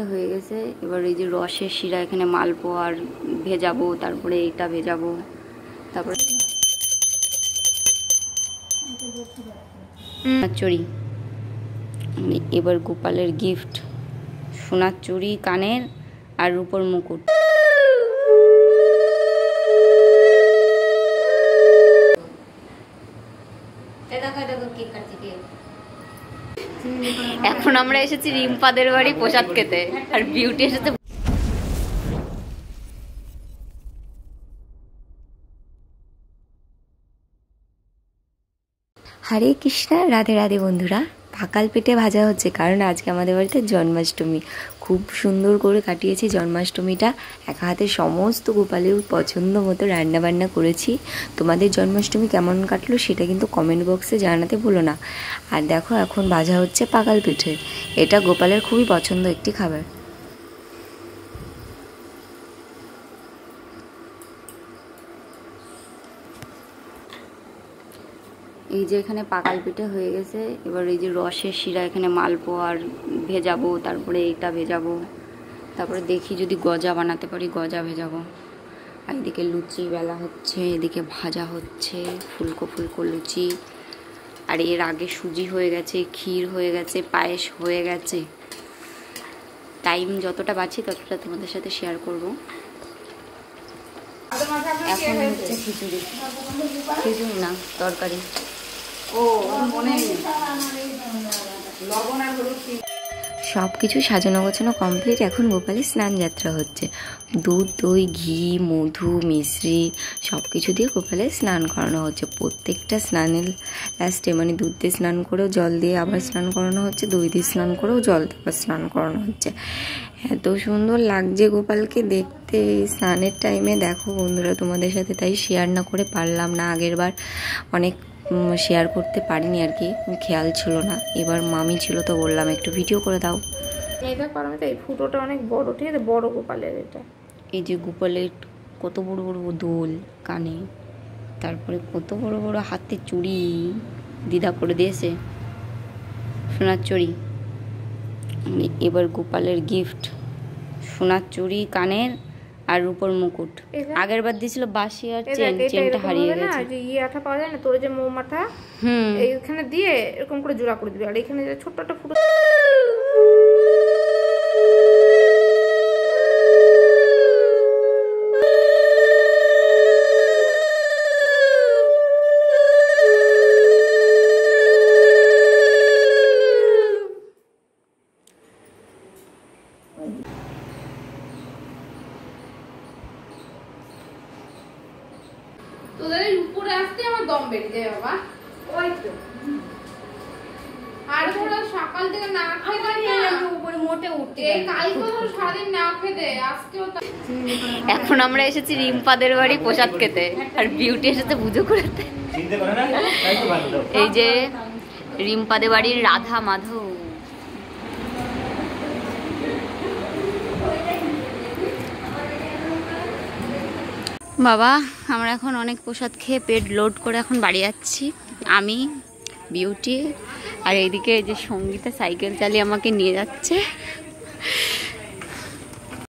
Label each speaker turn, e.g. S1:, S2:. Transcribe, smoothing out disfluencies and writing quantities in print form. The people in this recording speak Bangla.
S1: হয়ে গেছে। এবার এই যে রসের শিরা এখানে মালপোয়া আর ভেজাবো, তারপরে এইটা ভেজাবো, তারপরে চুড়ি। এবার গোপালের গিফট সোনার চুড়ি, কানের আর রূপোর মুকুট। এখন আমরা এসেছি রিম্পাদের বাড়ি প্রসাদ খেতে, আর বিউটি এসেছে। হরে কৃষ্ণা, রাধে রাধে বন্ধুরা। পাকাল পেটে ভাজা হচ্ছে, কারণ আজকে আমাদের বাড়িতে জন্মাষ্টমী। খুব সুন্দর করে কাটিয়েছি জন্মাষ্টমীটা। একা হাতে সমস্ত গোপালের পছন্দ মতো রান্নাবান্না করেছি। তোমাদের জন্মাষ্টমী কেমন কাটলো সেটা কিন্তু কমেন্ট বক্সে জানাতে ভুলো না। আর দেখো এখন ভাজা হচ্ছে পাকাল পিঠে। এটা গোপালের খুবই পছন্দ একটি খাবার। এই যে এখানে পাকাল পিঠে হয়ে গেছে। এবার এই যে রসের শিরা এখানে মালপোয়া আর ভেজাবো, তারপরে এইটা ভেজাবো, তারপরে দেখি যদি গজা বানাতে পারি গজা ভেজাবো। আর এদিকে লুচি বেলা হচ্ছে, এদিকে ভাজা হচ্ছে ফুলকো ফুলকো লুচি। আর এর আগে সুজি হয়ে গেছে, ক্ষীর হয়ে গেছে, পায়েস হয়ে গেছে। টাইম যতটা বাঁচি ততটা তোমাদের সাথে শেয়ার করব। এখন হচ্ছে খিচুড়ি, খিচুড়ি না তরকারি। সব কিছু সাজানো গোছানো কমপ্লিট। এখন গোপালের স্নান যাত্রা হচ্ছে। দুধ, দই, ঘি, মধু, মিশ্রি সব কিছু দিয়ে গোপালের স্নান করানো হচ্ছে। প্রত্যেকটা স্নানের লাস্টে মানে দুধ দিয়ে স্নান করেও জল দিয়ে আবার স্নান করানো হচ্ছে, দই দিয়ে স্নান করেও জল দিয়ে আবার স্নান করানো হচ্ছে। এত সুন্দর লাগছে গোপালকে দেখতে স্নানের টাইমে। দেখো বন্ধুরা, তোমাদের সাথে তাই শেয়ার না করে পারলাম না। আগের বার অনেক শেয়ার করতে পারিনি আর কি, খেয়াল ছিল না। এবার মামি ছিল তো বললাম একটু ভিডিও করে দাও।
S2: এই দেখো এই ফুটোটা অনেক বড়, ঠিক আছে, বড় গোপালের এটা।
S1: এই যে গোপালের কত বড় বড় দোল কানে, তারপরে কত বড় বড় হাতে চুড়ি দিদা করে দিয়েছে, সোনার চুড়ি। এবার গোপালের গিফট সোনার চুড়ি, কানের আর রূপোর মুকুট। আগের বার দিয়েছিল বাসি আর চেন, চেনটা হারিয়ে গেছে।
S2: যে আঠা পাওয়া যায় না, তোর যে মোম আঠা, এইখানে দিয়ে এরকম করে জোড়া করে দিবি। আর এখানে যে ছোট্ট একটা ফুটো তোদের উপরে আসতে আমার দম বেরিয়ে যায় বাবা। ওই তো আর ওরা সকাল থেকে না খেয়ে উপরে মোটে উঠতে, এই কালকে ধর সারাদিন না খেতে, আজকেও।
S1: এখন আমরা এসেছি রিম্পাদের বাড়ি প্রসাদ খেতে, আর বিউটি এসেছে পুজো করতে। এই যে রিম্পাদের বাড়ির রাধা মাধব। বাবা, আমরা এখন অনেক প্রসাদ খেয়ে পেট লোড করে এখন বাড়ি যাচ্ছি। আমি, বিউটি, আর এইদিকে এই যে সঙ্গীতা সাইকেল চালিয়ে আমাকে নিয়ে যাচ্ছে।